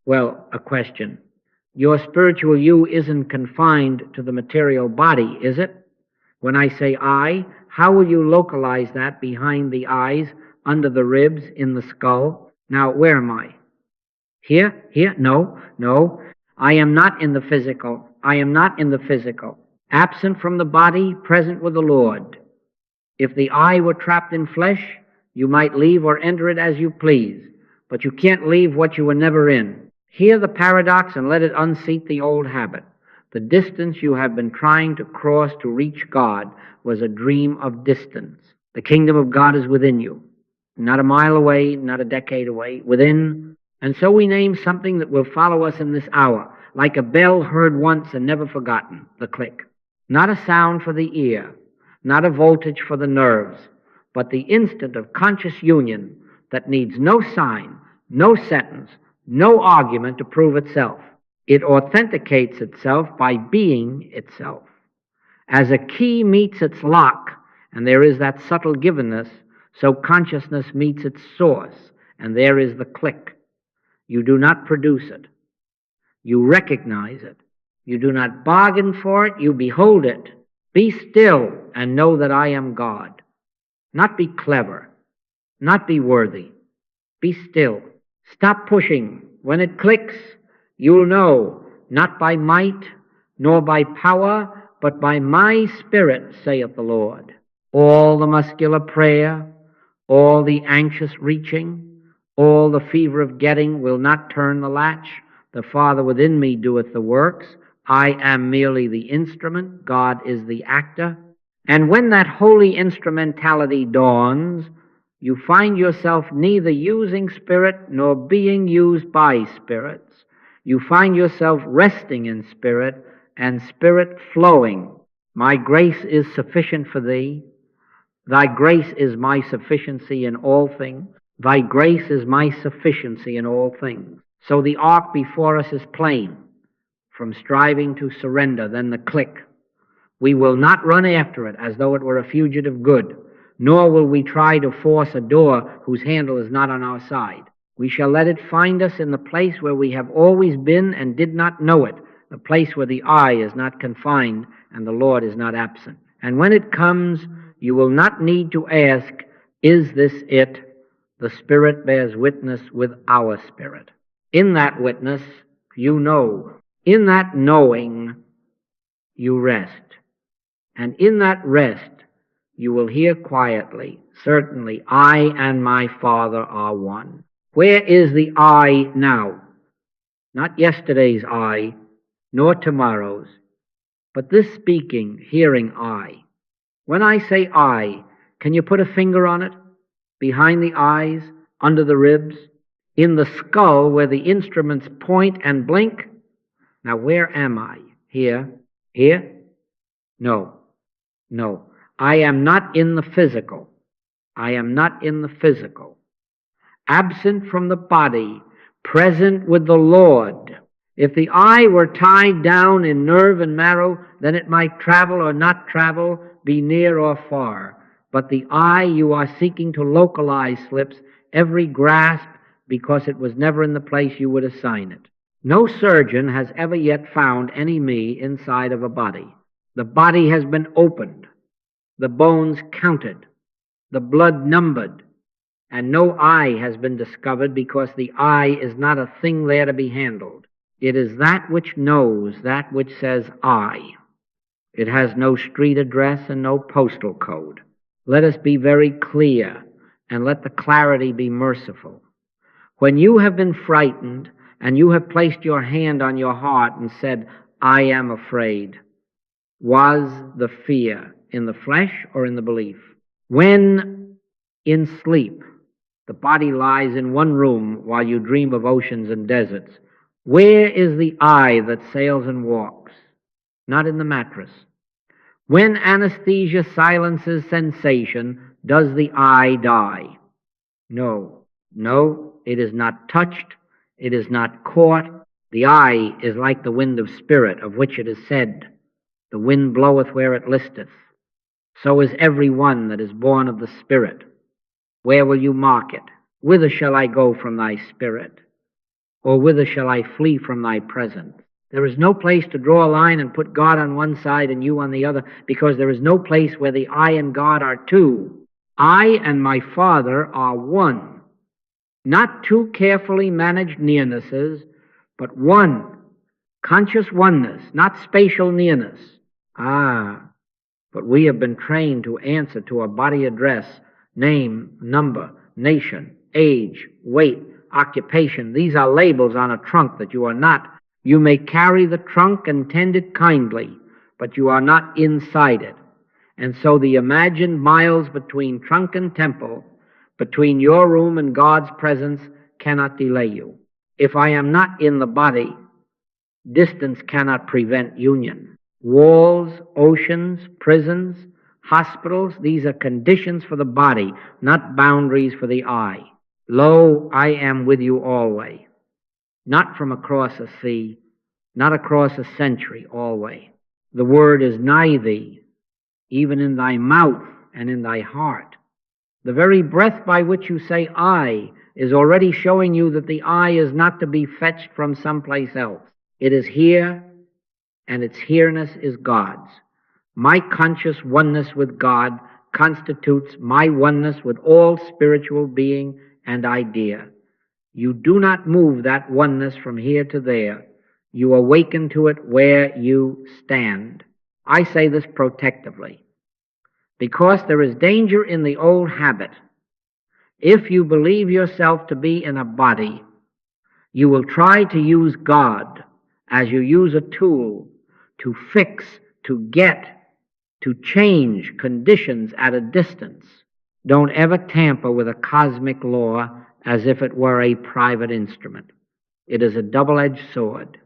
Well, a question. Your spiritual you isn't confined to the material body, is it? When I say I, how will you localize that behind the eyes, under the ribs, in the skull? Now, where am I? Here? Here? No, no. I am not in the physical. I am not in the physical. Absent from the body, present with the Lord. If the I were trapped in flesh, you might leave or enter it as you please, but you can't leave what you were never in. Hear the paradox and let it unseat the old habit. The distance you have been trying to cross to reach God was a dream of distance. The kingdom of God is within you. Not a mile away, not a decade away, within. And so we name something that will follow us in this hour, like a bell heard once and never forgotten, the click. Not a sound for the ear, not a voltage for the nerves, but the instant of conscious union that needs no sign, no sentence, no argument to prove itself. It authenticates itself by being itself. As a key meets its lock, and there is that subtle givenness, so consciousness meets its source, and there is the click. You do not produce it. You recognize it. You do not bargain for it, you behold it. Be still and know that I am God. Not be clever, not be worthy. Be still. Stop pushing. When it clicks, you'll know, not by might, nor by power, but by my Spirit, saith the Lord. All the muscular prayer, all the anxious reaching, all the fever of getting will not turn the latch. The Father within me doeth the works. I am merely the instrument. God is the actor. And when that holy instrumentality dawns, you find yourself neither using spirit nor being used by spirits. You find yourself resting in spirit and spirit flowing. My grace is sufficient for thee. Thy grace is my sufficiency in all things. Thy grace is my sufficiency in all things. So the arc before us is plain. From striving to surrender, then the click. We will not run after it as though it were a fugitive good, nor will we try to force a door whose handle is not on our side. We shall let it find us in the place where we have always been and did not know it, the place where the I is not confined and the Lord is not absent. And when it comes, you will not need to ask, is this it? The Spirit bears witness with our spirit. In that witness, you know. In that knowing, you rest. And in that rest, you will hear quietly, certainly, I and my Father are one. Where is the I now? Not yesterday's I, nor tomorrow's, but this speaking, hearing I. When I say I, can you put a finger on it? Behind the eyes, under the ribs, in the skull where the instruments point and blink? Now where am I? Here? Here? No. No. I am not in the physical. I am not in the physical. Absent from the body, present with the Lord. If the I were tied down in nerve and marrow, then it might travel or not travel, be near or far. But the I you are seeking to localize slips every grasp because it was never in the place you would assign it. No surgeon has ever yet found any me inside of a body. The body has been opened, the bones counted, the blood numbered, and no I has been discovered because the I is not a thing there to be handled. It is that which knows, that which says I. It has no street address and no postal code. Let us be very clear, and let the clarity be merciful. When you have been frightened, and you have placed your hand on your heart and said, I am afraid, was the fear in the flesh or in the belief? When in sleep, the body lies in one room while you dream of oceans and deserts, where is the I that sails and walks? Not in the mattress. When anesthesia silences sensation, does the I die? No. No, it is not touched. It is not caught. The I is like the wind of spirit, of which it is said, the wind bloweth where it listeth. So is every one that is born of the Spirit. Where will you mark it? Whither shall I go from thy spirit? Or whither shall I flee from thy presence? There is no place to draw a line and put God on one side and you on the other, because there is no place where the I and God are two. I and my Father are one. Not two carefully managed nearnesses, but one. Conscious oneness, not spatial nearness. But we have been trained to answer to a body address, name, number, nation, age, weight, occupation. These are labels on a trunk that you are not. You may carry the trunk and tend it kindly, but you are not inside it. And so the imagined miles between trunk and temple, between your room and God's presence, cannot delay you. If I am not in the body, distance cannot prevent union. Walls, oceans, prisons, hospitals, these are conditions for the body, not boundaries for the eye. Lo, I am with you always. Not from across a sea, not across a century, always. The word is nigh thee, even in thy mouth and in thy heart. The very breath by which you say I is already showing you that the I is not to be fetched from someplace else. It is here, and its here-ness is God's. My conscious oneness with God constitutes my oneness with all spiritual being and idea. You do not move that oneness from here to there. You awaken to it where you stand. I say this protectively, because there is danger in the old habit. If you believe yourself to be in a body, you will try to use God as you use a tool to fix, to get, to change conditions at a distance. Don't ever tamper with a cosmic law as if it were a private instrument. It is a double-edged sword.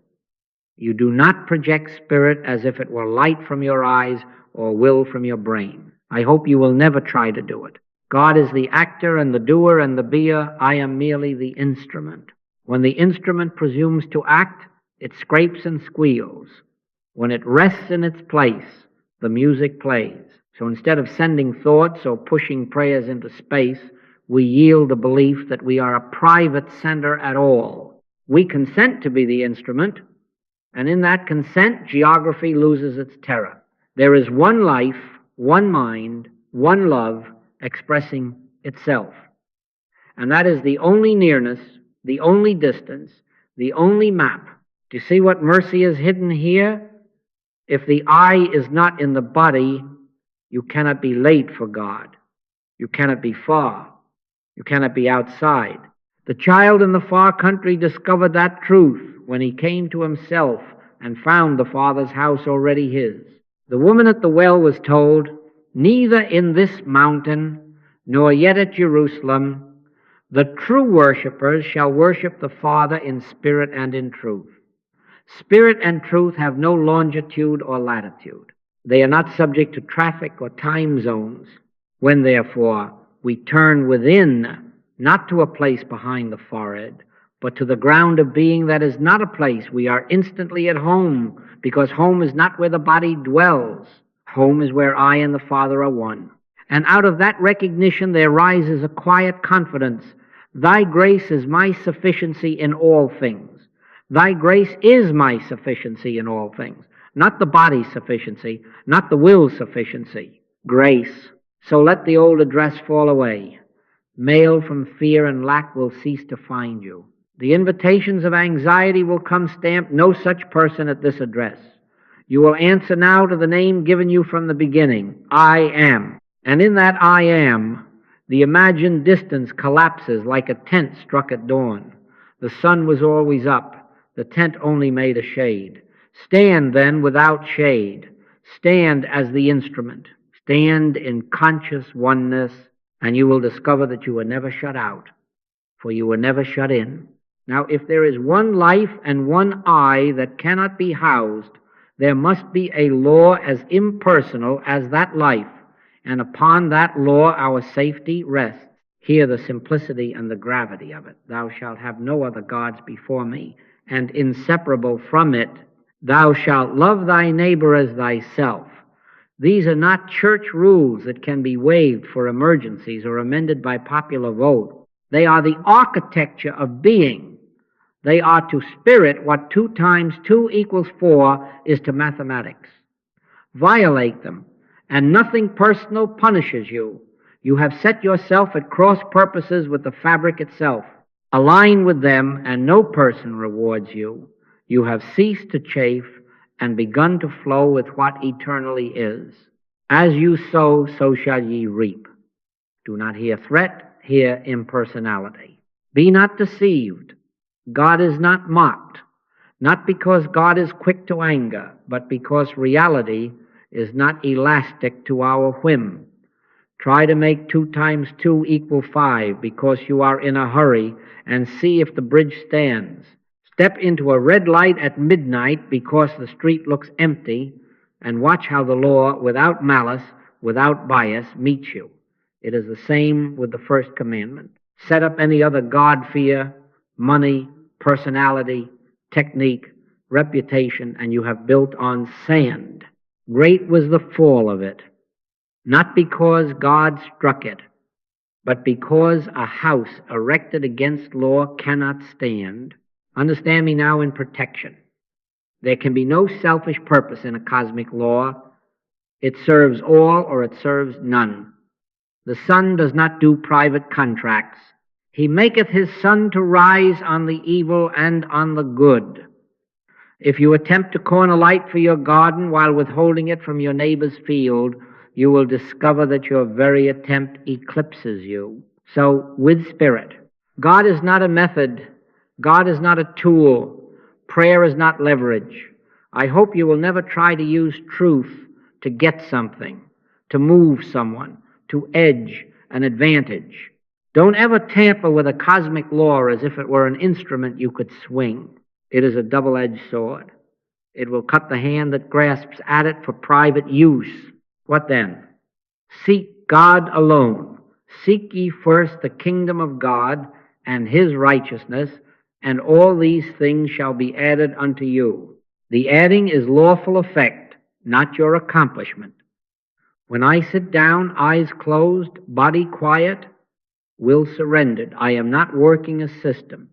You do not project spirit as if it were light from your eyes or will from your brain. I hope you will never try to do it. God is the actor and the doer and the beer. I am merely the instrument. When the instrument presumes to act, it scrapes and squeals. When it rests in its place, the music plays. So instead of sending thoughts or pushing prayers into space, we yield the belief that we are a private center at all. We consent to be the instrument, and in that consent, geography loses its terror. There is one life, one mind, one love expressing itself. And that is the only nearness, the only distance, the only map. Do you see what mercy is hidden here? If the I is not in the body, you cannot be late for God. You cannot be far. You cannot be outside. The child in the far country discovered that truth when he came to himself and found the Father's house already his. The woman at the well was told, neither in this mountain nor yet at Jerusalem the true worshippers shall worship the Father in spirit and in truth. Spirit and truth have no longitude or latitude. They are not subject to traffic or time zones. When, therefore, we turn within, not to a place behind the forehead, but to the ground of being that is not a place, we are instantly at home, because home is not where the body dwells. Home is where I and the Father are one. And out of that recognition there rises a quiet confidence. Thy grace is my sufficiency in all things. Thy grace is my sufficiency in all things. Not the body's sufficiency, not the will's sufficiency. Grace. So let the old address fall away. Mail from fear and lack will cease to find you. The invitations of anxiety will come stamped, no such person at this address. You will answer now to the name given you from the beginning, I am. And in that I am, the imagined distance collapses like a tent struck at dawn. The sun was always up. The tent only made a shade. Stand then without shade. Stand as the instrument. Stand in conscious oneness, and you will discover that you were never shut out, for you were never shut in. Now, if there is one life and one I that cannot be housed, there must be a law as impersonal as that life, and upon that law our safety rests. Hear the simplicity and the gravity of it. Thou shalt have no other gods before me, and inseparable from it, thou shalt love thy neighbor as thyself. These are not church rules that can be waived for emergencies or amended by popular vote. They are the architecture of being, They are to spirit what 2 times 2 equals 4 is to mathematics. Violate them, and nothing personal punishes you. You have set yourself at cross purposes with the fabric itself. Align with them, and no person rewards you. You have ceased to chafe and begun to flow with what eternally is. As you sow, so shall ye reap. Do not hear threat, hear impersonality. Be not deceived. God is not mocked, not because God is quick to anger, but because reality is not elastic to our whim. Try to make 2 times 2 equal 5 because you are in a hurry, and see if the bridge stands. Step into a red light at midnight because the street looks empty, and watch how the law, without malice, without bias, meets you. It is the same with the first commandment. Set up any other God-fear, money, personality, technique, reputation, and you have built on sand. Great was the fall of it, not because God struck it, but because a house erected against law cannot stand. Understand me now in protection. There can be no selfish purpose in a cosmic law. It serves all or it serves none. The sun does not do private contracts. He maketh his sun to rise on the evil and on the good. If you attempt to corner light for your garden while withholding it from your neighbor's field, you will discover that your very attempt eclipses you. So, with spirit, God is not a method. God is not a tool. Prayer is not leverage. I hope you will never try to use truth to get something, to move someone, to edge an advantage. Don't ever tamper with a cosmic law as if it were an instrument you could swing. It is a double-edged sword. It will cut the hand that grasps at it for private use. What then? Seek God alone. Seek ye first the kingdom of God and his righteousness, and all these things shall be added unto you. The adding is lawful effect, not your accomplishment. When I sit down, eyes closed, body quiet, will surrendered, I am not working a system.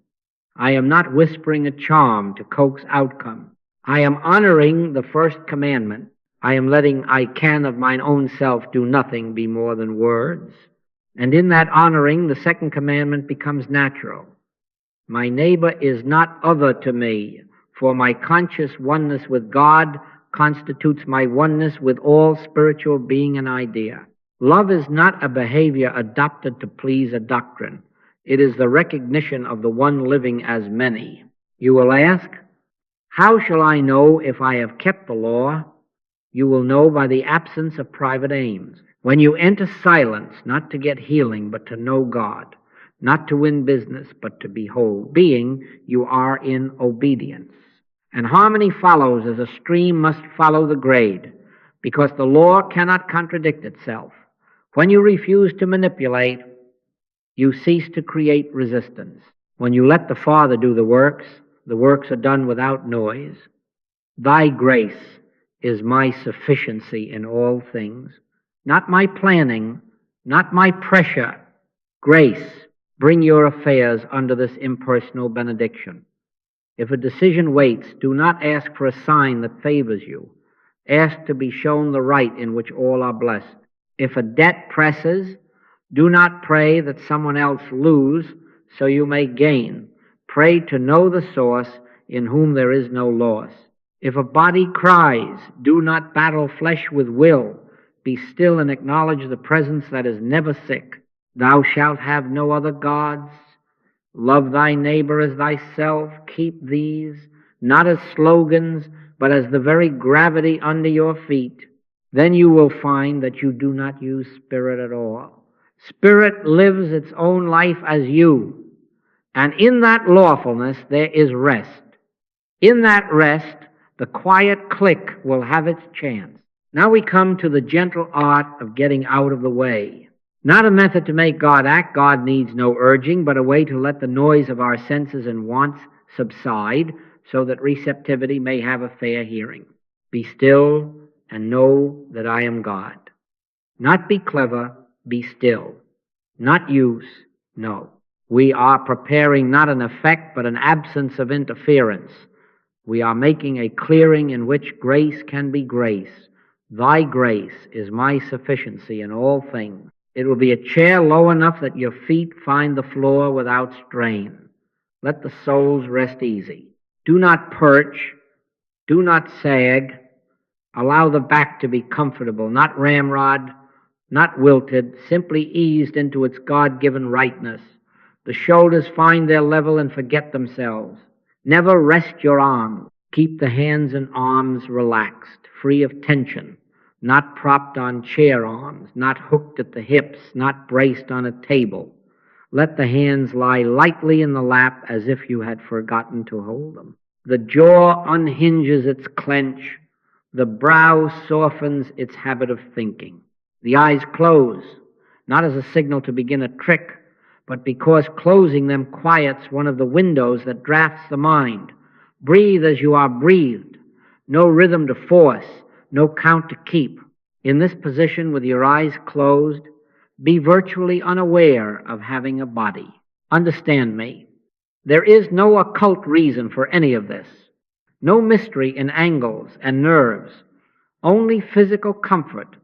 I am not whispering a charm to coax outcome. I am honoring the first commandment. I am letting I can of mine own self do nothing be more than words. And in that honoring, the second commandment becomes natural. My neighbor is not other to me, for my conscious oneness with God constitutes my oneness with all spiritual being and idea. Love is not a behavior adopted to please a doctrine. It is the recognition of the one living as many. You will ask, how shall I know if I have kept the law? You will know by the absence of private aims. When you enter silence, not to get healing, but to know God, not to win business, but to behold being, you are in obedience. And harmony follows as a stream must follow the grade, because the law cannot contradict itself. When you refuse to manipulate, you cease to create resistance. When you let the Father do the works are done without noise. Thy grace is my sufficiency in all things, not my planning, not my pressure. Grace, bring your affairs under this impersonal benediction. If a decision waits, do not ask for a sign that favors you. Ask to be shown the right in which all are blessed. If a debt presses, do not pray that someone else lose so you may gain. Pray to know the source in whom there is no loss. If a body cries, do not battle flesh with will. Be still and acknowledge the presence that is never sick. Thou shalt have no other gods. Love thy neighbor as thyself. Keep these, not as slogans, but as the very gravity under your feet. Then you will find that you do not use spirit at all. Spirit lives its own life as you. And in that lawfulness there is rest. In that rest, the quiet click will have its chance. Now we come to the gentle art of getting out of the way. Not a method to make God act. God needs no urging, but a way to let the noise of our senses and wants subside so that receptivity may have a fair hearing. Be still and know that I am God. Not be clever, be still. Not use, no. We are preparing not an effect, but an absence of interference. We are making a clearing in which grace can be grace. Thy grace is my sufficiency in all things. It will be a chair low enough that your feet find the floor without strain. Let the soles rest easy. Do not perch. Do not sag. Allow the back to be comfortable, not ramrod, not wilted, simply eased into its God-given rightness. The shoulders find their level and forget themselves. Never rest your arms. Keep the hands and arms relaxed, free of tension, not propped on chair arms, not hooked at the hips, not braced on a table. Let the hands lie lightly in the lap as if you had forgotten to hold them. The jaw unhinges its clench. The brow softens its habit of thinking. The eyes close, not as a signal to begin a trick, but because closing them quiets one of the windows that drafts the mind. Breathe as you are breathed. No rhythm to force, no count to keep. In this position, with your eyes closed, be virtually unaware of having a body. Understand me. There is no occult reason for any of this. No mystery in angles and nerves. Only physical comfort,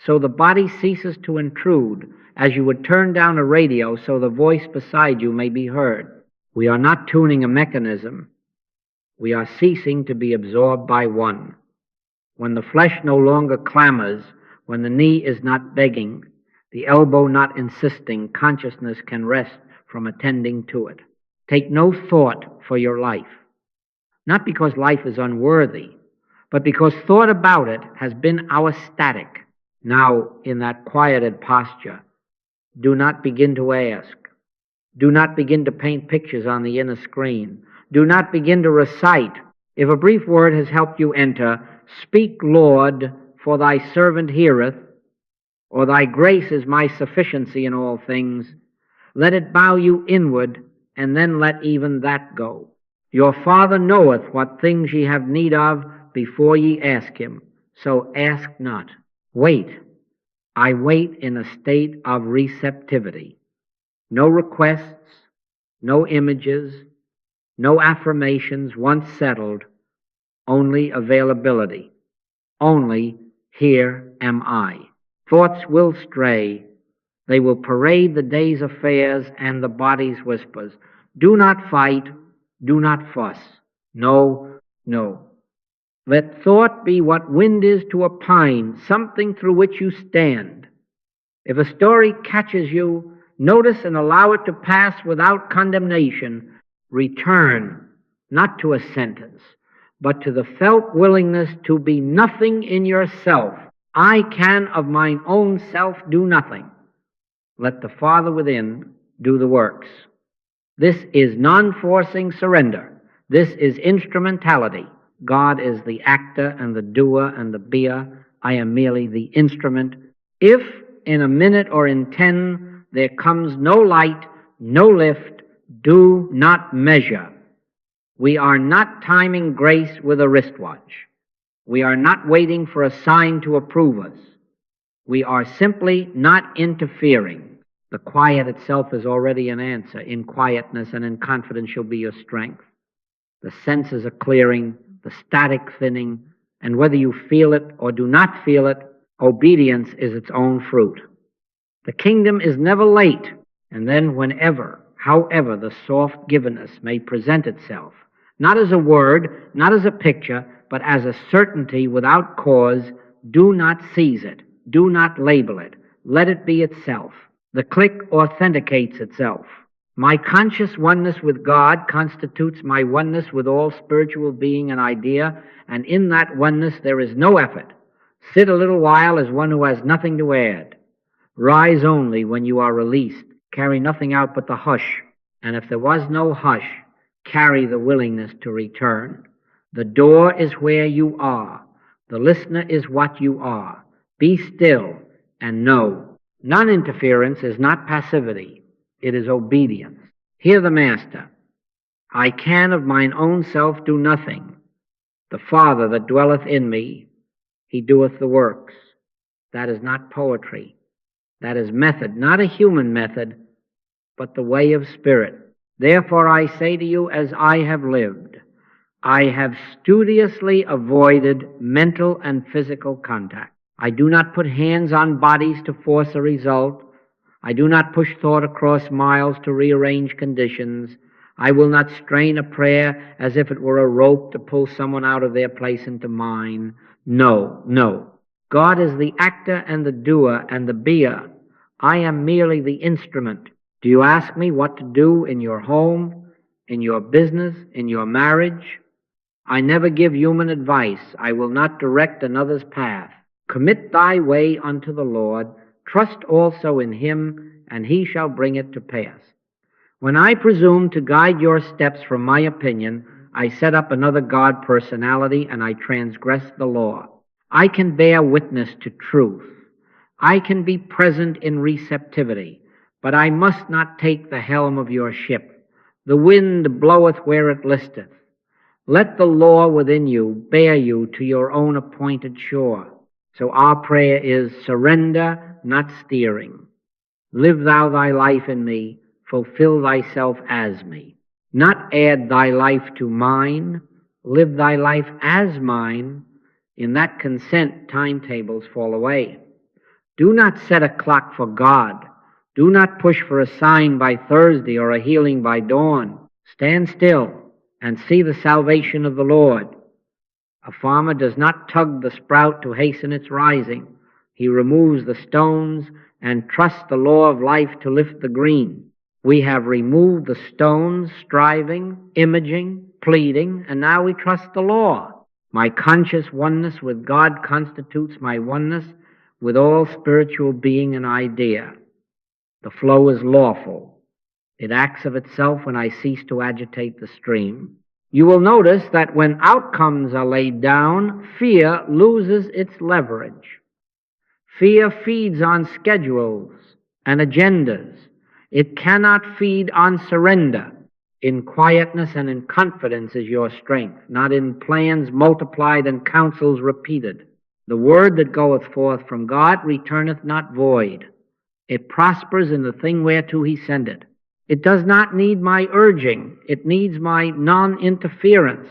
so the body ceases to intrude, as you would turn down a radio so the voice beside you may be heard. We are not tuning a mechanism. We are ceasing to be absorbed by one. When the flesh no longer clamors, when the knee is not begging, the elbow not insisting, consciousness can rest from attending to it. Take no thought for your life, not because life is unworthy, but because thought about it has been our static. Now, in that quieted posture, do not begin to ask. Do not begin to paint pictures on the inner screen. Do not begin to recite. If a brief word has helped you enter, speak, Lord, for thy servant heareth, or thy grace is my sufficiency in all things. Let it bow you inward, and then let even that go. Your Father knoweth what things ye have need of before ye ask him, so ask not. Wait. I wait in a state of receptivity. No requests, no images, no affirmations once settled, only availability. Only, here am I. Thoughts will stray. They will parade the day's affairs and the body's whispers. Do not fight. Do not fuss. No, no. Let thought be what wind is to a pine, something through which you stand. If a story catches you, notice and allow it to pass without condemnation. Return, not to a sentence, but to the felt willingness to be nothing in yourself. I can of mine own self do nothing. Let the Father within do the works. This is non-forcing surrender. This is instrumentality. God is the actor and the doer and the beer. I am merely the instrument. If in a minute or in 10 there comes no light, no lift, do not measure. We are not timing grace with a wristwatch. We are not waiting for a sign to approve us. We are simply not interfering. The quiet itself is already an answer. In quietness and in confidence shall be your strength. The senses are clearing, the static thinning, and whether you feel it or do not feel it, obedience is its own fruit. The kingdom is never late, and then whenever, however the soft givenness may present itself, not as a word, not as a picture, but as a certainty without cause, do not seize it, do not label it, let it be itself. The click authenticates itself. My conscious oneness with God constitutes my oneness with all spiritual being and idea, and in that oneness there is no effort. Sit a little while as one who has nothing to add. Rise only when you are released. Carry nothing out but the hush, and if there was no hush, carry the willingness to return. The door is where you are. The listener is what you are. Be still and know. Non-interference is not passivity. It is obedience. Hear the Master. I can of mine own self do nothing. The Father that dwelleth in me, he doeth the works. That is not poetry. That is method, not a human method, but the way of spirit. Therefore I say to you, as I have lived, I have studiously avoided mental and physical contact. I do not put hands on bodies to force a result. I do not push thought across miles to rearrange conditions. I will not strain a prayer as if it were a rope to pull someone out of their place into mine. No, no. God is the actor and the doer and the beer. I am merely the instrument. Do you ask me what to do in your home, in your business, in your marriage? I never give human advice. I will not direct another's path. Commit thy way unto the Lord. Trust also in him, and he shall bring it to pass. When I presume to guide your steps from my opinion, I set up another God personality, and I transgress the law. I can bear witness to truth. I can be present in receptivity, but I must not take the helm of your ship. The wind bloweth where it listeth. Let the law within you bear you to your own appointed shore. So our prayer is surrender, not steering. Live thou thy life in me, fulfill thyself as me. Not add thy life to mine, live thy life as mine. In that consent, timetables fall away. Do not set a clock for God. Do not push for a sign by Thursday or a healing by dawn. Stand still and see the salvation of the Lord. A farmer does not tug the sprout to hasten its rising. He removes the stones and trusts the law of life to lift the green. We have removed the stones, striving, imaging, pleading, and now we trust the law. My conscious oneness with God constitutes my oneness with all spiritual being and idea. The flow is lawful. It acts of itself when I cease to agitate the stream. You will notice that when outcomes are laid down, fear loses its leverage. Fear feeds on schedules and agendas. It cannot feed on surrender. In quietness and in confidence is your strength, not in plans multiplied and counsels repeated. The word that goeth forth from God returneth not void. It prospers in the thing whereto he sendeth. It does not need my urging. It needs my non-interference.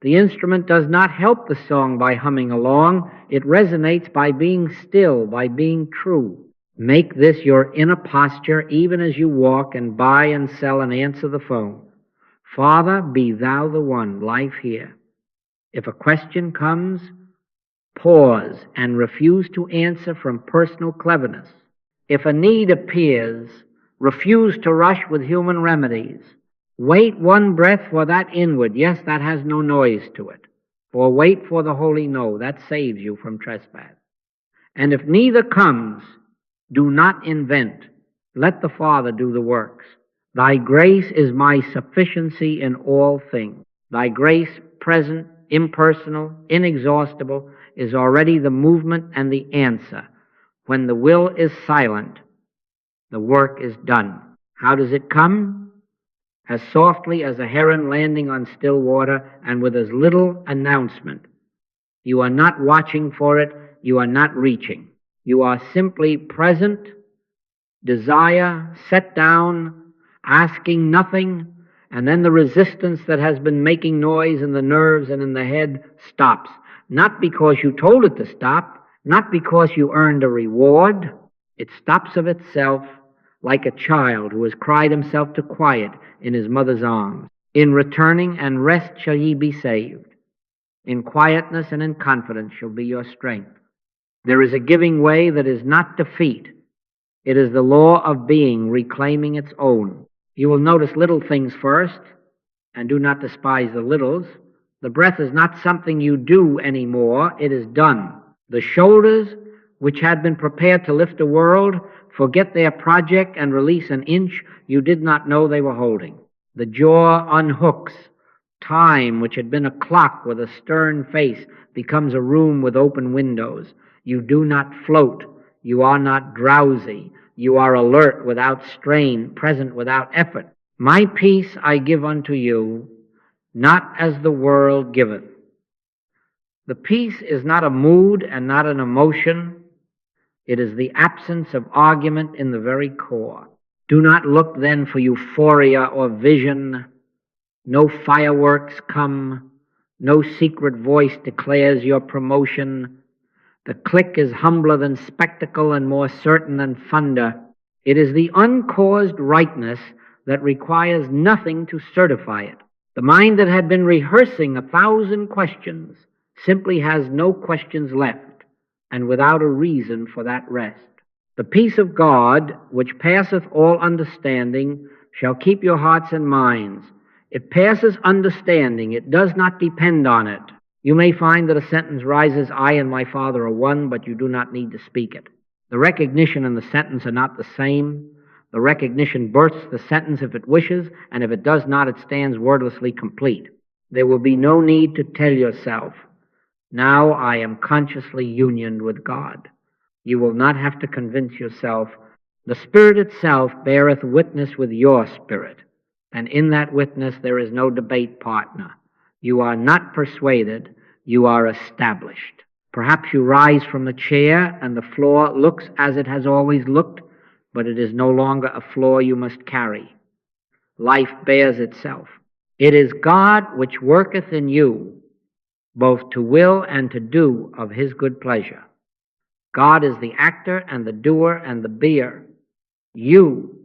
The instrument does not help the song by humming along. It resonates by being still, by being true. Make this your inner posture even as you walk and buy and sell and answer the phone. Father, be thou the one, life here. If a question comes, pause and refuse to answer from personal cleverness. If a need appears, refuse to rush with human remedies. Wait one breath for that inward. Yes, that has no noise to it. Or wait for the holy no. That saves you from trespass. And if neither comes, do not invent. Let the Father do the works. Thy grace is my sufficiency in all things. Thy grace, present, impersonal, inexhaustible, is already the movement and the answer. When the will is silent, the work is done. How does it come? As softly as a heron landing on still water and with as little announcement. You are not watching for it. You are not reaching. You are simply present, desire, set down, asking nothing, and then the resistance that has been making noise in the nerves and in the head stops. Not because you told it to stop, not because you earned a reward. It stops of itself like a child who has cried himself to quiet in his mother's arms. In returning and rest shall ye be saved. In quietness and in confidence shall be your strength. There is a giving way that is not defeat. It is the law of being reclaiming its own. You will notice little things first, and do not despise the littles. The breath is not something you do anymore. It is done. The shoulders, which had been prepared to lift a world, forget their project and release an inch you did not know they were holding. The jaw unhooks. Time, which had been a clock with a stern face, becomes a room with open windows. You do not float. You are not drowsy. You are alert without strain, present without effort. My peace I give unto you, not as the world giveth. The peace is not a mood and not an emotion. It is the absence of argument in the very core. Do not look then for euphoria or vision. No fireworks come. No secret voice declares your promotion. The click is humbler than spectacle and more certain than thunder. It is the uncaused rightness that requires nothing to certify it. The mind that had been rehearsing 1,000 questions simply has no questions left, and without a reason for that rest. The peace of God, which passeth all understanding, shall keep your hearts and minds. It passes understanding. It does not depend on it. You may find that a sentence rises, I and my Father are one, but you do not need to speak it. The recognition and the sentence are not the same. The recognition births the sentence if it wishes, and if it does not, it stands wordlessly complete. There will be no need to tell yourself, now I am consciously unioned with God. You will not have to convince yourself. The Spirit itself beareth witness with your spirit, and in that witness there is no debate partner. You are not persuaded, you are established. Perhaps you rise from the chair and the floor looks as it has always looked, but it is no longer a floor you must carry. Life bears itself. It is God which worketh in you, both to will and to do of his good pleasure. God is the actor and the doer and the beer. You,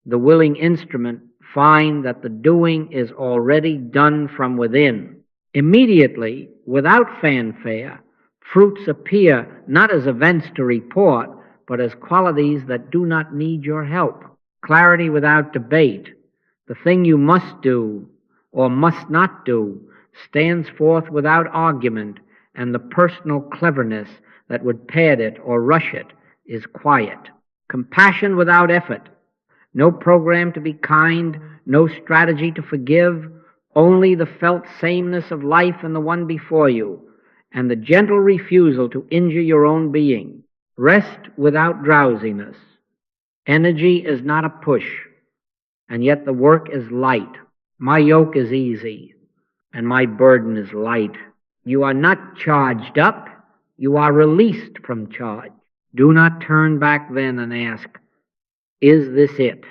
the willing instrument, find that the doing is already done from within. Immediately, without fanfare, fruits appear not as events to report, but as qualities that do not need your help. Clarity without debate, the thing you must do or must not do, stands forth without argument, and the personal cleverness that would pad it or rush it is quiet. Compassion without effort, no program to be kind, no strategy to forgive, only the felt sameness of life and the one before you, and the gentle refusal to injure your own being. Rest without drowsiness. Energy is not a push, and yet the work is light. My yoke is easy, and my burden is light. You are not charged up, you are released from charge. Do not turn back then and ask, is this it?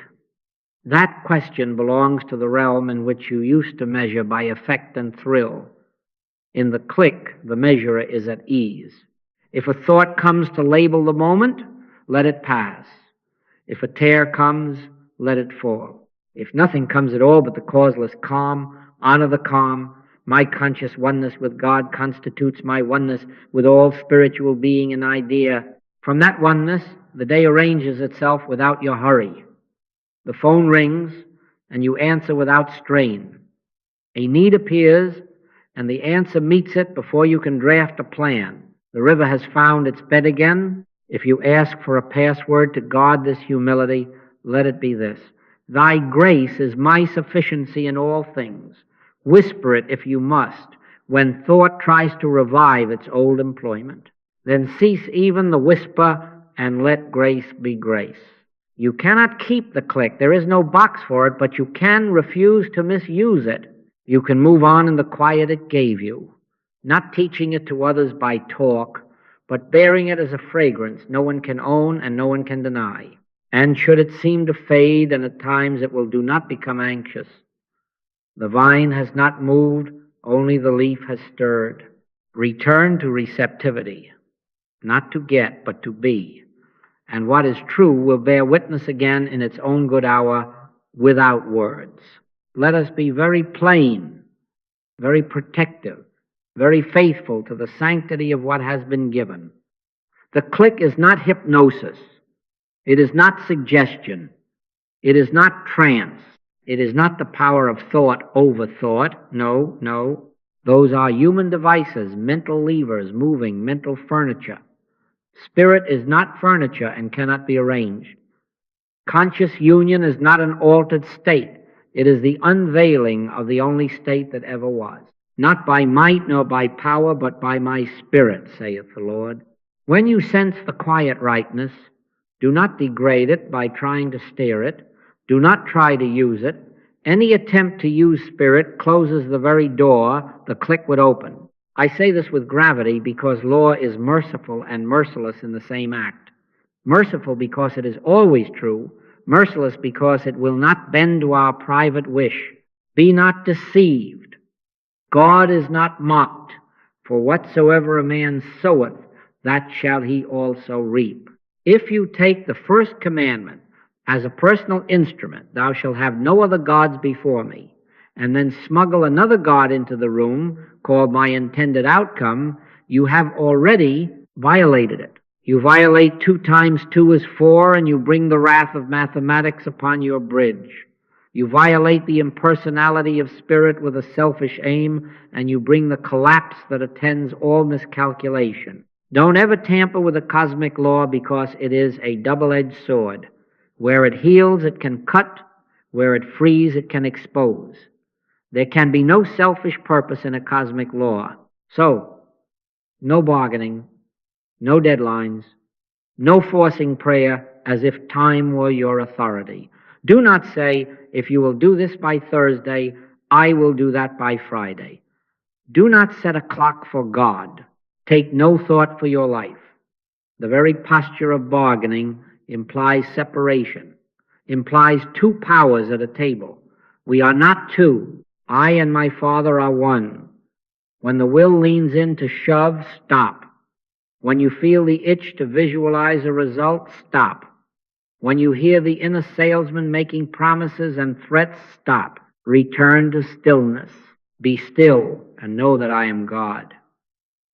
That question belongs to the realm in which you used to measure by effect and thrill. In the click, the measurer is at ease. If a thought comes to label the moment, let it pass. If a tear comes, let it fall. If nothing comes at all but the causeless calm, honor the calm. My conscious oneness with God constitutes my oneness with all spiritual being and idea. From that oneness, the day arranges itself without your hurry. The phone rings, and you answer without strain. A need appears, and the answer meets it before you can draft a plan. The river has found its bed again. If you ask for a password to guard this humility, let it be this: Thy grace is my sufficiency in all things. Whisper it if you must, when thought tries to revive its old employment. Then cease even the whisper, and let grace be grace. You cannot keep the click. There is no box for it, but you can refuse to misuse it. You can move on in the quiet it gave you, not teaching it to others by talk, but bearing it as a fragrance no one can own and no one can deny. And should it seem to fade, and at times it will do not become anxious, the vine has not moved, only the leaf has stirred. Return to receptivity, not to get, but to be. And what is true will bear witness again in its own good hour without words. Let us be very plain, very protective, very faithful to the sanctity of what has been given. The click is not hypnosis. It is not suggestion. It is not trance. It is not the power of thought over thought. No, no. Those are human devices, mental levers, moving mental furniture. Spirit is not furniture and cannot be arranged. Conscious union is not an altered state. It is the unveiling of the only state that ever was. Not by might nor by power, but by my Spirit, saith the Lord. When you sense the quiet rightness, do not degrade it by trying to steer it. Do not try to use it. Any attempt to use Spirit closes the very door the click would open. I say this with gravity because law is merciful and merciless in the same act. Merciful because it is always true, merciless because it will not bend to our private wish. Be not deceived. God is not mocked, for whatsoever a man soweth, that shall he also reap. If you take the first commandment as a personal instrument, thou shalt have no other gods before me, and then smuggle another God into the room called my intended outcome, you have already violated it. You violate 2 times 2 is 4, and you bring the wrath of mathematics upon your bridge. You violate the impersonality of spirit with a selfish aim, and you bring the collapse that attends all miscalculation. Don't ever tamper with the cosmic law, because it is a double-edged sword. Where it heals, it can cut. Where it frees, it can expose. There can be no selfish purpose in a cosmic law. So, no bargaining, no deadlines, no forcing prayer as if time were your authority. Do not say, if you will do this by Thursday, I will do that by Friday. Do not set a clock for God. Take no thought for your life. The very posture of bargaining implies separation, implies 2 powers at a table. We are not 2. I and my Father are one. When the will leans in to shove, stop. When you feel the itch to visualize a result, stop. When you hear the inner salesman making promises and threats, stop. Return to stillness. Be still and know that I am God.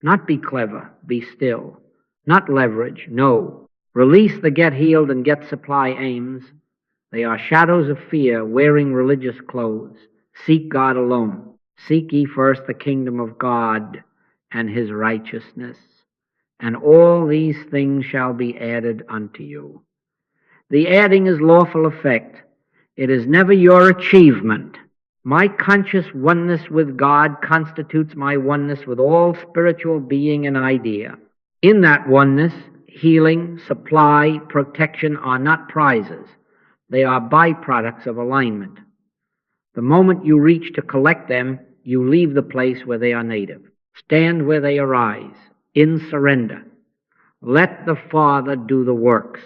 Not be clever, be still. Not leverage, no. Release the get healed and get supply aims. They are shadows of fear wearing religious clothes. Seek God alone. Seek ye first the kingdom of God and his righteousness, and all these things shall be added unto you. The adding is lawful effect. It is never your achievement. My conscious oneness with God constitutes my oneness with all spiritual being and idea. In that oneness, healing, supply, protection are not prizes. They are byproducts of alignment. The moment you reach to collect them, you leave the place where they are native. Stand where they arise, in surrender. Let the Father do the works.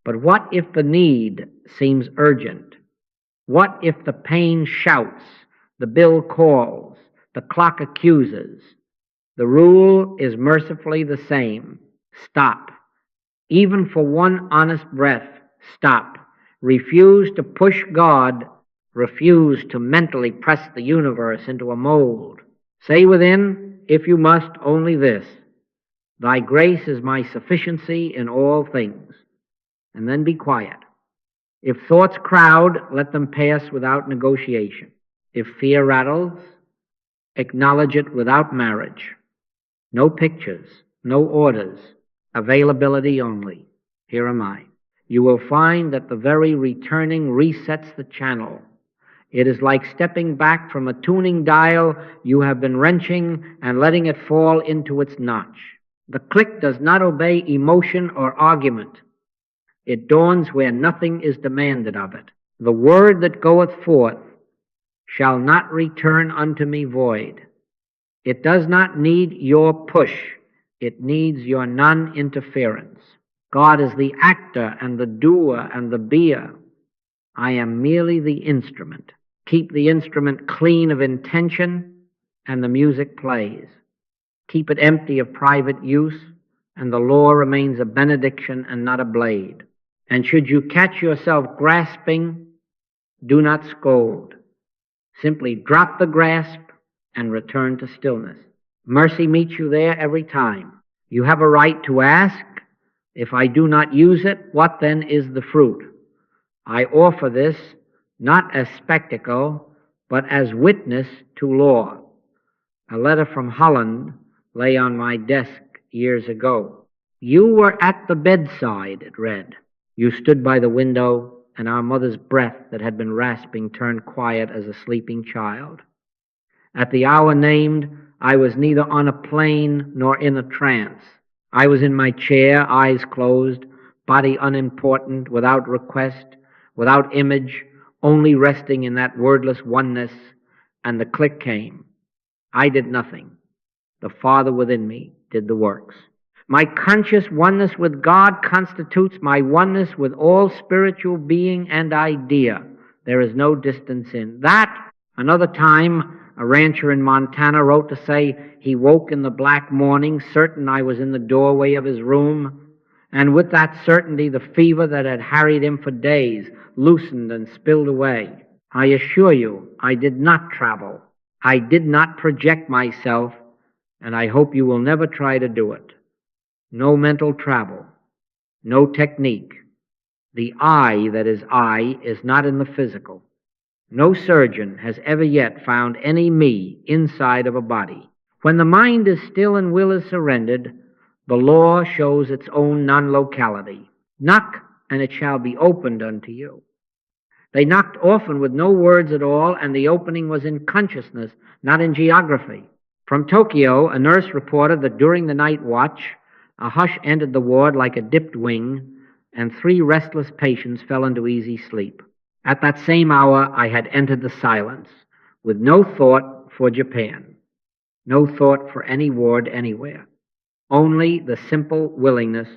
But what if the need seems urgent? What if the pain shouts, the bill calls, the clock accuses? The rule is mercifully the same. Stop. Even for one honest breath, stop. Refuse to push God. Refuse to mentally press the universe into a mold. Say within, if you must, only this: thy grace is my sufficiency in all things. And then be quiet. If thoughts crowd, let them pass without negotiation. If fear rattles, acknowledge it without marriage. No pictures, no orders, availability only. Here am I. You will find that the very returning resets the channel. It is like stepping back from a tuning dial you have been wrenching and letting it fall into its notch. The click does not obey emotion or argument. It dawns where nothing is demanded of it. The word that goeth forth shall not return unto me void. It does not need your push. It needs your non-interference. God is the actor and the doer and the beer. I am merely the instrument. Keep the instrument clean of intention, and the music plays. Keep it empty of private use, and the law remains a benediction and not a blade. And should you catch yourself grasping, do not scold. Simply drop the grasp and return to stillness. Mercy meets you there every time. You have a right to ask, if I do not use it, what then is the fruit? I offer this not as spectacle, but as witness to law. A letter from Holland lay on my desk years ago. You were at the bedside, it read. You stood by the window, and our mother's breath that had been rasping turned quiet as a sleeping child. At the hour named, I was neither on a plane nor in a trance. I was in my chair, eyes closed, body unimportant, without request, without image, only resting in that wordless oneness, and the click came. I did nothing. The Father within me did the works. My conscious oneness with God constitutes my oneness with all spiritual being and idea. There is no distance in that. Another time, a rancher in Montana wrote to say he woke in the black morning, certain I was in the doorway of his room, and with that certainty the fever that had harried him for days loosened and spilled away. I assure you, I did not travel. I did not project myself, and I hope you will never try to do it. No mental travel, no technique. The I that is I is not in the physical. No surgeon has ever yet found any me inside of a body. When the mind is still and will is surrendered, the law shows its own non-locality. Knock, and it shall be opened unto you. They knocked often with no words at all, and the opening was in consciousness, not in geography. From Tokyo, a nurse reported that during the night watch, a hush entered the ward like a dipped wing, and 3 restless patients fell into easy sleep. At that same hour, I had entered the silence, with no thought for Japan, no thought for any ward anywhere, only the simple willingness,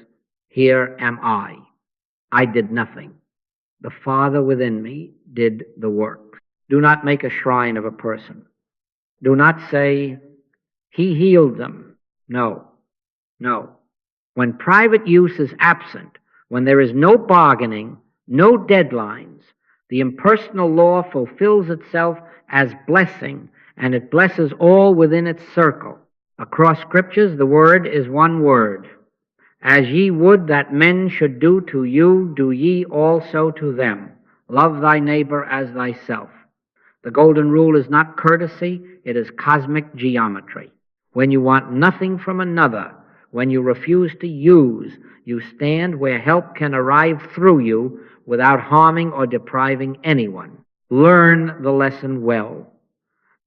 here am I. I did nothing. The Father within me did the work. Do not make a shrine of a person. Do not say, he healed them. No, no. When private use is absent, when there is no bargaining, no deadlines, the impersonal law fulfills itself as blessing, and it blesses all within its circle. Across scriptures, the word is one word. As ye would that men should do to you, do ye also to them. Love thy neighbor as thyself. The golden rule is not courtesy, it is cosmic geometry. When you want nothing from another, when you refuse to use, you stand where help can arrive through you without harming or depriving anyone. Learn the lesson well.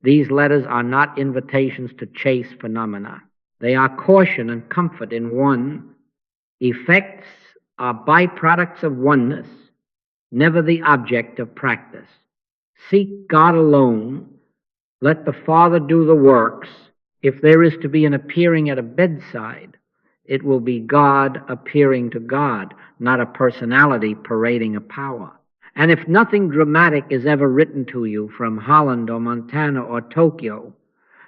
These letters are not invitations to chase phenomena. They are caution and comfort in one. Effects are byproducts of oneness, never the object of practice. Seek God alone. Let the Father do the works. If there is to be an appearing at a bedside, it will be God appearing to God, not a personality parading a power. And if nothing dramatic is ever written to you from Holland or Montana or Tokyo,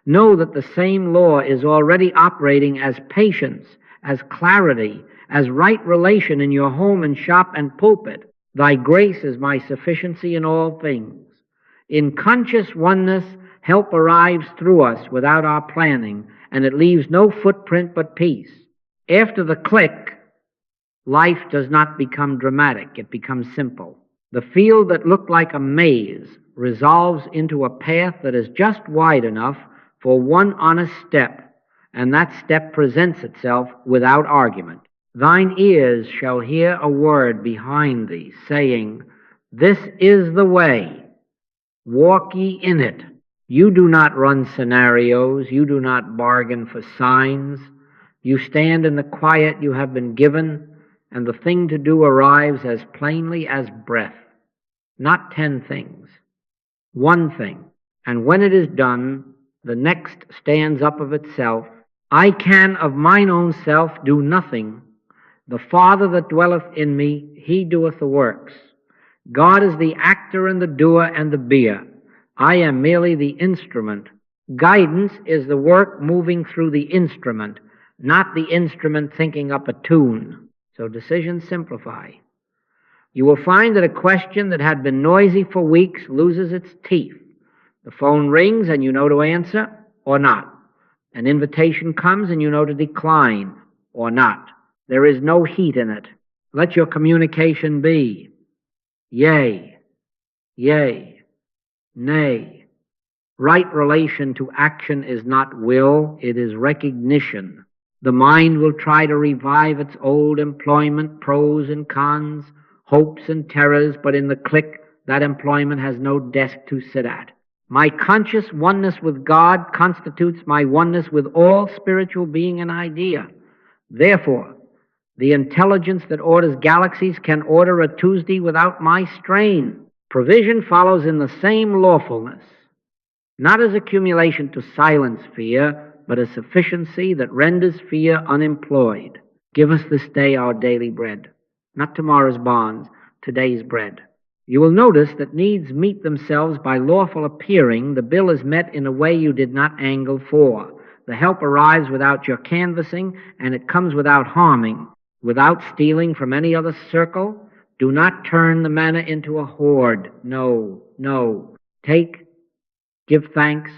know that the same law is already operating as patience, as clarity, as right relation in your home and shop and pulpit. Thy grace is my sufficiency in all things. In conscious oneness, help arrives through us without our planning, and it leaves no footprint but peace. After the click, life does not become dramatic, it becomes simple. The field that looked like a maze resolves into a path that is just wide enough for one honest step, and that step presents itself without argument. Thine ears shall hear a word behind thee, saying, This is the way, walk ye in it. You do not run scenarios, you do not bargain for signs. You stand in the quiet you have been given, and the thing to do arrives as plainly as breath. Not 10 things, one thing. And when it is done, the next stands up of itself. I can of mine own self do nothing. The Father that dwelleth in me, he doeth the works. God is the actor and the doer and the beer. I am merely the instrument. Guidance is the work moving through the instrument, not the instrument thinking up a tune. So decisions simplify. You will find that a question that had been noisy for weeks loses its teeth. The phone rings and you know to answer or not. An invitation comes and you know to decline or not. There is no heat in it. Let your communication be yea, yea, nay. Right relation to action is not will, it is recognition. The mind will try to revive its old employment, pros and cons, hopes and terrors, but in the click, that employment has no desk to sit at. My conscious oneness with God constitutes my oneness with all spiritual being and idea. Therefore, the intelligence that orders galaxies can order a Tuesday without my strain. Provision follows in the same lawfulness, not as accumulation to silence fear, but a sufficiency that renders fear unemployed. Give us this day our daily bread, not tomorrow's bonds, today's bread. You will notice that needs meet themselves by lawful appearing. The bill is met in a way you did not angle for. The help arrives without your canvassing, and it comes without harming, without stealing from any other circle. Do not turn the manna into a hoard. No, no. Take, give thanks,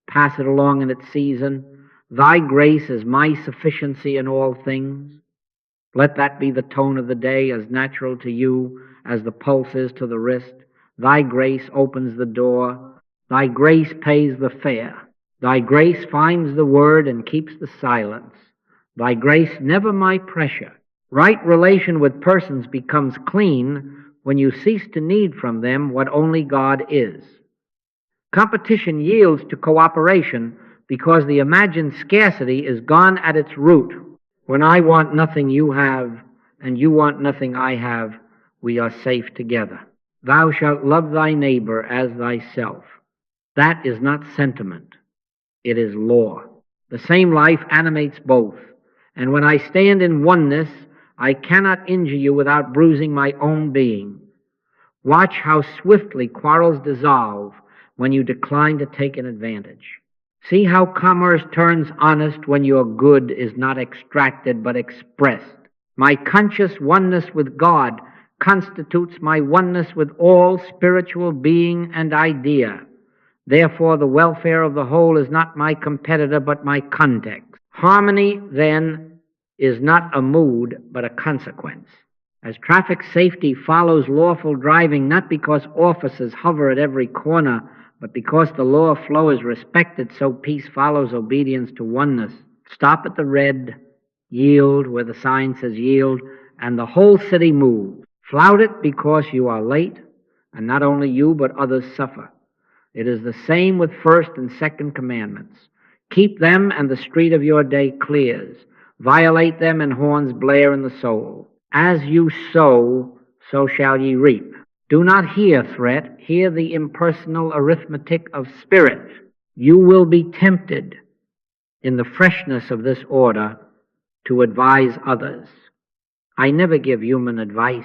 pass it along in its season. Thy grace is my sufficiency in all things. Let that be the tone of the day, as natural to you as the pulse is to the wrist. Thy grace opens the door. Thy grace pays the fare. Thy grace finds the word and keeps the silence. Thy grace never my pressure. Right relation with persons becomes clean when you cease to need from them what only God is. Competition yields to cooperation because the imagined scarcity is gone at its root. When I want nothing you have, and you want nothing I have, we are safe together. Thou shalt love thy neighbor as thyself. That is not sentiment. It is law. The same life animates both. And when I stand in oneness, I cannot injure you without bruising my own being. Watch how swiftly quarrels dissolve when you decline to take an advantage. See how commerce turns honest when your good is not extracted but expressed. My conscious oneness with God constitutes my oneness with all spiritual being and idea. Therefore, the welfare of the whole is not my competitor but my context. Harmony, then, is not a mood but a consequence. As traffic safety follows lawful driving, not because officers hover at every corner, but because the law of flow is respected, so peace follows obedience to oneness. Stop at the red, yield where the sign says yield, and the whole city moves. Flout it because you are late, and not only you but others suffer. It is the same with first and second commandments. Keep them, and the street of your day clears. Violate them, and horns blare in the soul. As you sow, so shall ye reap. Do not hear threat, hear the impersonal arithmetic of spirit. You will be tempted in the freshness of this order to advise others. I never give human advice.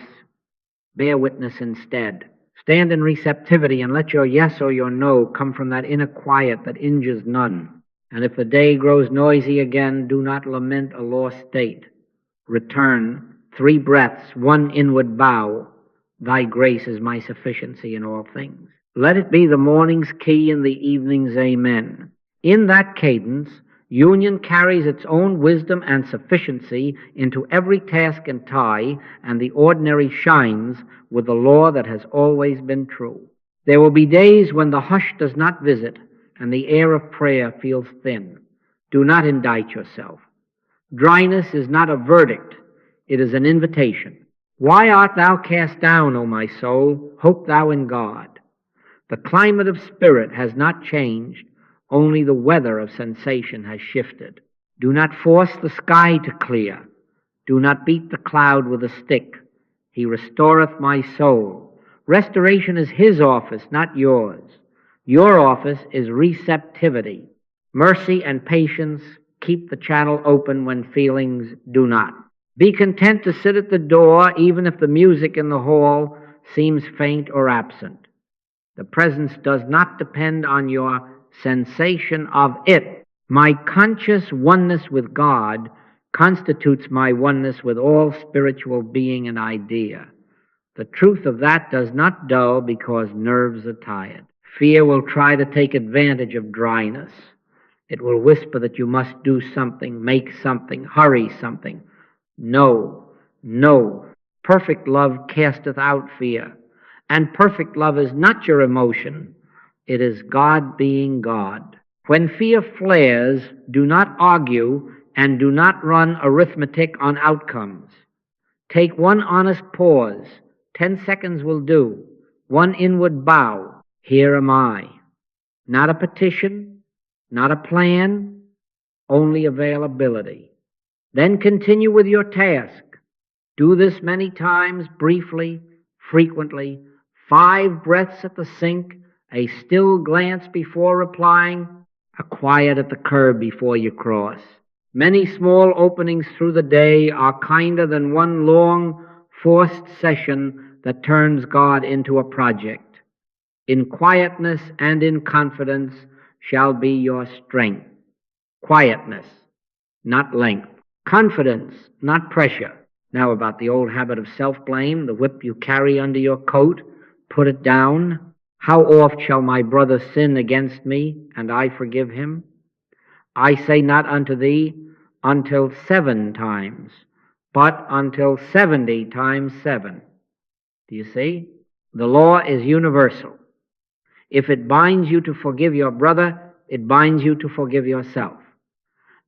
Bear witness instead. Stand in receptivity and let your yes or your no come from that inner quiet that injures none. And if the day grows noisy again, do not lament a lost state. Return 3 breaths, 1 inward bow. Thy grace is my sufficiency in all things. Let it be the morning's key and the evening's amen. In that cadence, union carries its own wisdom and sufficiency into every task and tie, and the ordinary shines with the law that has always been true. There will be days when the hush does not visit, and the air of prayer feels thin. Do not indict yourself. Dryness is not a verdict, it is an invitation. Why art thou cast down, O my soul? Hope thou in God. The climate of spirit has not changed, only the weather of sensation has shifted. Do not force the sky to clear. Do not beat the cloud with a stick. He restoreth my soul. Restoration is his office, not yours. Your office is receptivity. Mercy and patience keep the channel open when feelings do not. Be content to sit at the door even if the music in the hall seems faint or absent. The presence does not depend on your sensation of it. My conscious oneness with God constitutes my oneness with all spiritual being and idea. The truth of that does not dull because nerves are tired. Fear will try to take advantage of dryness. It will whisper that you must do something, make something, hurry something. No, no. Perfect love casteth out fear. And perfect love is not your emotion. It is God being God. When fear flares, do not argue and do not run arithmetic on outcomes. Take 1 honest pause. 10 seconds will do. 1 inward bow. Here am I. Not a petition, not a plan, only availability. Then continue with your task. Do this many times, briefly, frequently. 5 breaths at the sink, a still glance before replying. a quiet at the curb before you cross. Many small openings through the day are kinder than one long, forced session that turns God into a project. In quietness and in confidence shall be your strength. Quietness, not length. Confidence, not pressure. Now about the old habit of self-blame, the whip you carry under your coat, put it down. How oft shall my brother sin against me, and I forgive him? I say not unto thee, until 7 times, but until 70 times 7. Do you see? The law is universal. If it binds you to forgive your brother, it binds you to forgive yourself.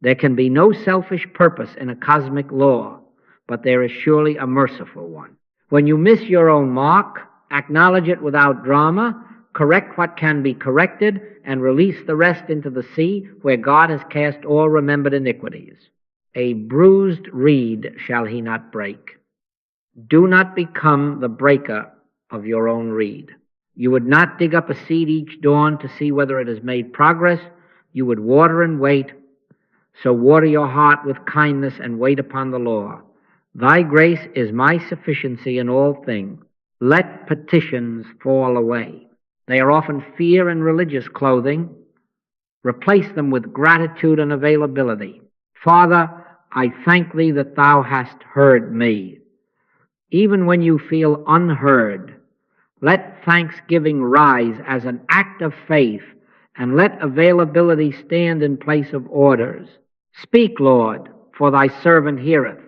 There can be no selfish purpose in a cosmic law, but there is surely a merciful one. When you miss your own mark, acknowledge it without drama, correct what can be corrected, and release the rest into the sea where God has cast all remembered iniquities. A bruised reed shall he not break. Do not become the breaker of your own reed. You would not dig up a seed each dawn to see whether it has made progress. You would water and wait. So water your heart with kindness and wait upon the law. Thy grace is my sufficiency in all things. Let petitions fall away. They are often fear and religious clothing. Replace them with gratitude and availability. Father, I thank thee that thou hast heard me. Even when you feel unheard, let thanksgiving rise as an act of faith, and let availability stand in place of orders. Speak, Lord, for thy servant heareth.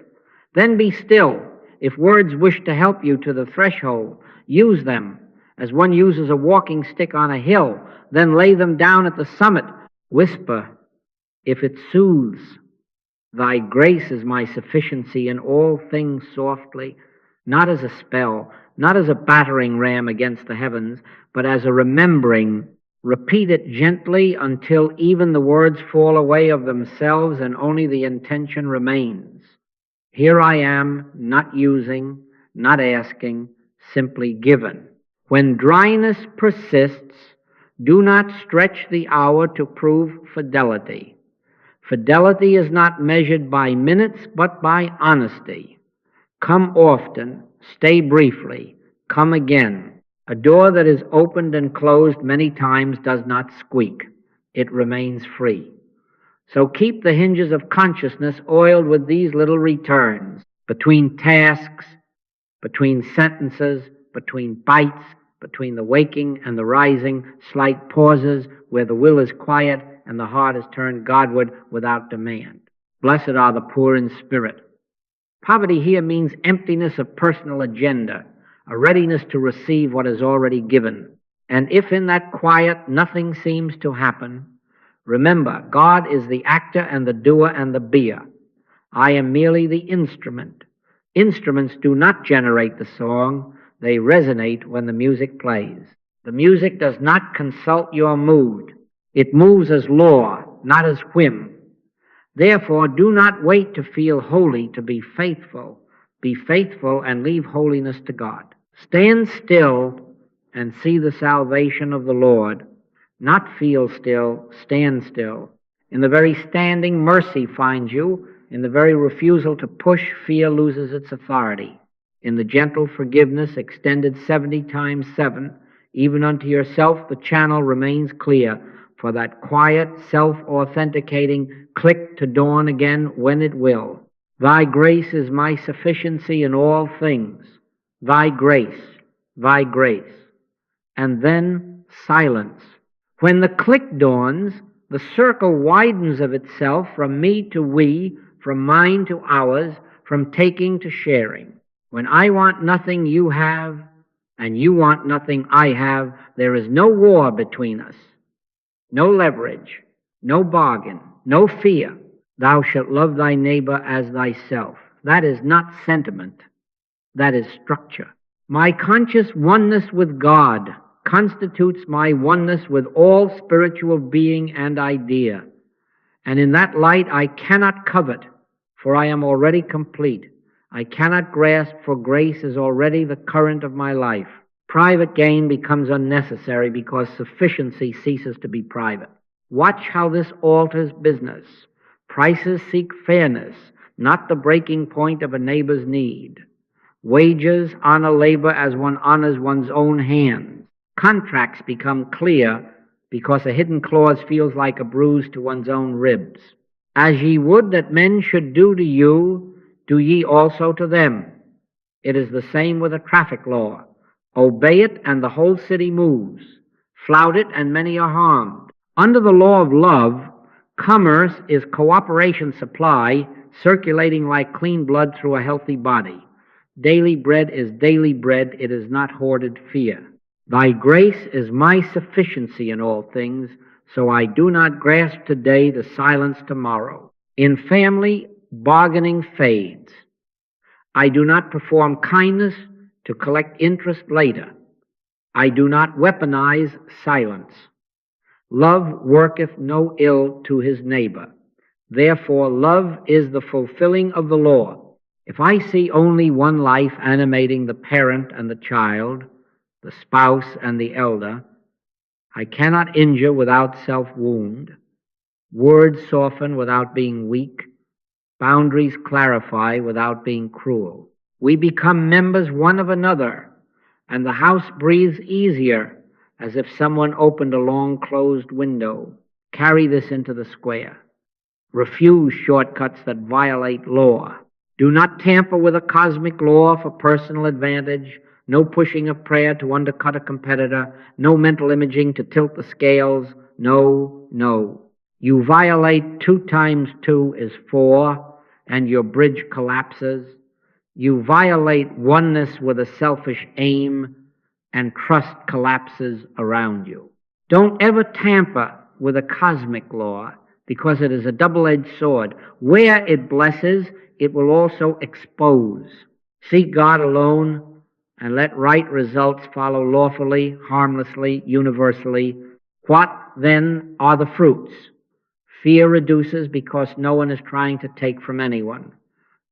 Then be still. If words wish to help you to the threshold, use them, as one uses a walking stick on a hill, then lay them down at the summit. Whisper, if it soothes. Thy grace is my sufficiency in all things softly, not as a spell, not as a battering ram against the heavens, but as a remembering. Repeat it gently until even the words fall away of themselves and only the intention remains. Here I am, not using, not asking, simply given. When dryness persists, do not stretch the hour to prove fidelity. Fidelity is not measured by minutes, but by honesty. Come often, stay briefly, come again. A door that is opened and closed many times does not squeak. It remains free. So keep the hinges of consciousness oiled with these little returns, between tasks, between sentences, between bites, between the waking and the rising, slight pauses where the will is quiet and the heart is turned Godward without demand. Blessed are the poor in spirit. Poverty here means emptiness of personal agenda, a readiness to receive what is already given. And if in that quiet nothing seems to happen, remember, God is the actor and the doer and the beer. I am merely the instrument. Instruments do not generate the song. They resonate when the music plays. The music does not consult your mood. It moves as law, not as whim. Therefore, do not wait to feel holy to be faithful. Be faithful and leave holiness to God. Stand still and see the salvation of the Lord. Not feel still, stand still. In the very standing, mercy finds you. In the very refusal to push, fear loses its authority. In the gentle forgiveness extended 70 times 7, even unto yourself the channel remains clear for that quiet, self-authenticating click to dawn again when it will. Thy grace is my sufficiency in all things. Thy grace, thy grace. And then silence. When the click dawns, the circle widens of itself from me to we, from mine to ours, from taking to sharing. When I want nothing you have, and you want nothing I have, there is no war between us, no leverage, no bargain, no fear. Thou shalt love thy neighbor as thyself. That is not sentiment. That is structure. My conscious oneness with God constitutes my oneness with all spiritual being and idea. And in that light I cannot covet, for I am already complete. I cannot grasp, for grace is already the current of my life. Private gain becomes unnecessary because sufficiency ceases to be private. Watch how this alters business. Prices seek fairness, not the breaking point of a neighbor's need. Wages honor labor as one honors one's own hands. Contracts become clear because a hidden clause feels like a bruise to one's own ribs. As ye would that men should do to you, do ye also to them. It is the same with a traffic law. Obey it and the whole city moves. Flout it and many are harmed. Under the law of love, commerce is cooperation supply circulating like clean blood through a healthy body. Daily bread is daily bread, it is not hoarded fear. Thy grace is my sufficiency in all things, so I do not grasp today to silence tomorrow. In family, bargaining fades. I do not perform kindness to collect interest later. I do not weaponize silence. Love worketh no ill to his neighbor. Therefore, love is the fulfilling of the law. If I see only one life animating the parent and the child, the spouse and the elder, I cannot injure without self-wound. Words soften without being weak. Boundaries clarify without being cruel. We become members one of another, and the house breathes easier as if someone opened a long closed window. Carry this into the square. Refuse shortcuts that violate law. Do not tamper with a cosmic law for personal advantage. No pushing of prayer to undercut a competitor. No mental imaging to tilt the scales. No, no. You violate 2 times 2 is 4, and your bridge collapses. You violate oneness with a selfish aim, and trust collapses around you. Don't ever tamper with a cosmic law, because it is a double-edged sword. Where it blesses, it will also expose. Seek God alone, and let right results follow lawfully, harmlessly, universally. What, then, are the fruits? Fear reduces because no one is trying to take from anyone.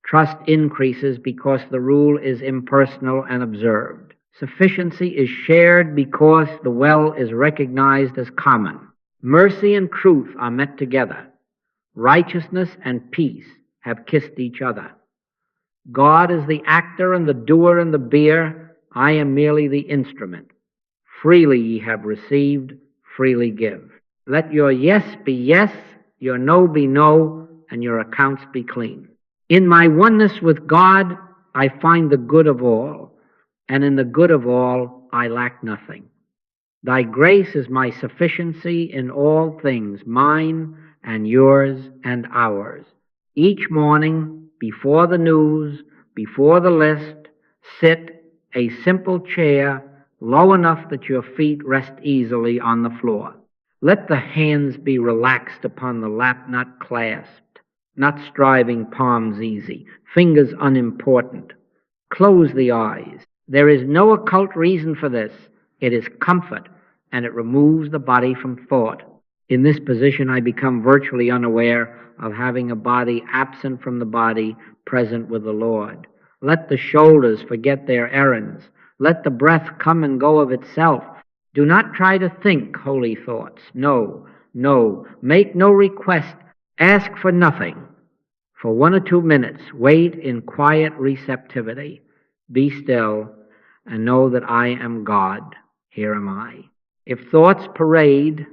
Trust increases because the rule is impersonal and observed. Sufficiency is shared because the well is recognized as common. Mercy and truth are met together. Righteousness and peace have kissed each other. God is the actor and the doer and the beer. I am merely the instrument. Freely ye have received, freely give. Let your yes be yes, your no be no, and your accounts be clean. In my oneness with God, I find the good of all, and in the good of all, I lack nothing. Thy grace is my sufficiency in all things, mine and yours and ours. Each morning, before the news, before the list, sit a simple chair, low enough that your feet rest easily on the floor. Let the hands be relaxed upon the lap, not clasped, not striving palms easy, fingers unimportant. Close the eyes. There is no occult reason for this. It is comfort, and it removes the body from thought. In this position, I become virtually unaware of having a body absent from the body, present with the Lord. Let the shoulders forget their errands. Let the breath come and go of itself. Do not try to think holy thoughts. No, no. Make no request. Ask for nothing. For 1 or 2 minutes, wait in quiet receptivity. Be still and know that I am God. Here am I. If thoughts parade,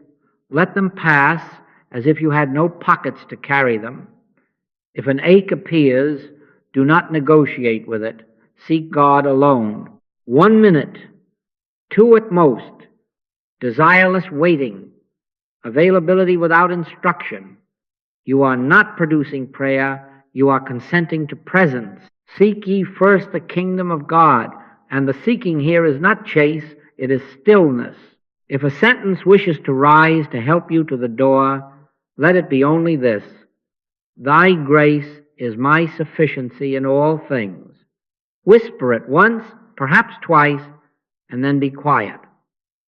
let them pass as if you had no pockets to carry them. If an ache appears, do not negotiate with it. Seek God alone. 1 minute, 2 at most. Desireless waiting. Availability without instruction. You are not producing prayer. You are consenting to presence. Seek ye first the kingdom of God. And the seeking here is not chase, it is stillness. If a sentence wishes to rise to help you to the door, let it be only this: Thy grace is my sufficiency in all things. Whisper it once, perhaps twice, and then be quiet.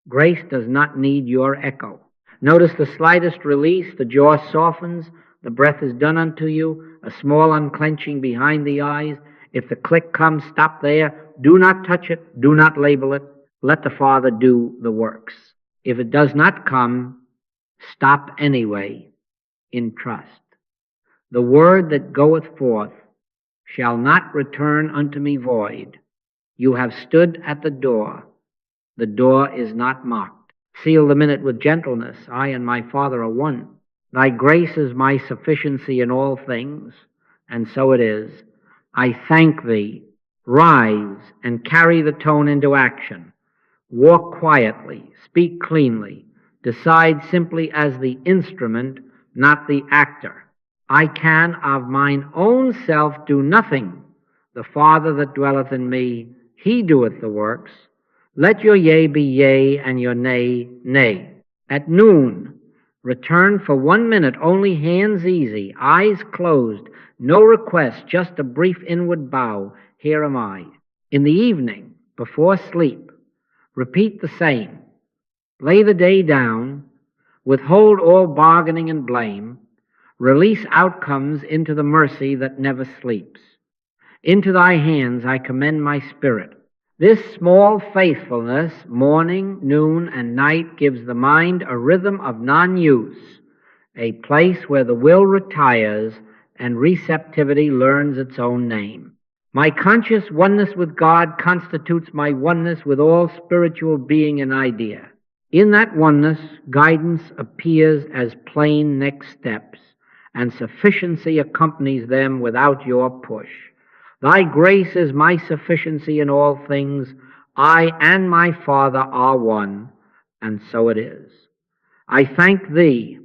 Grace does not need your echo. Notice the slightest release, the jaw softens, the breath is done unto you, a small unclenching behind the eyes. If the click comes, stop there. Do not touch it. Do not label it. Let the Father do the works. If it does not come, Stop anyway in trust. The word that goeth forth shall not return unto me void. You have stood at the door. The door is not mocked. Seal the minute with gentleness. I and my Father are one. Thy grace is my sufficiency in all things, and so it is. I thank thee. Rise and carry the tone into action. Walk quietly, speak cleanly, decide simply as the instrument, not the actor. I can of mine own self do nothing. The Father that dwelleth in me, he doeth the works. Let your yea be yea, and your nay, nay. At noon, return for 1 minute, only hands easy, eyes closed, no request, just a brief inward bow. Here am I. In the evening, before sleep, repeat the same. Lay the day down, withhold all bargaining and blame, release outcomes into the mercy that never sleeps. Into thy hands I commend my spirit. This small faithfulness, morning, noon, and night, gives the mind a rhythm of non-use, a place where the will retires and receptivity learns its own name. My conscious oneness with God constitutes my oneness with all spiritual being and idea. In that oneness, guidance appears as plain next steps, and sufficiency accompanies them without your push. Thy grace is my sufficiency in all things. I and my Father are one, and so it is. I thank thee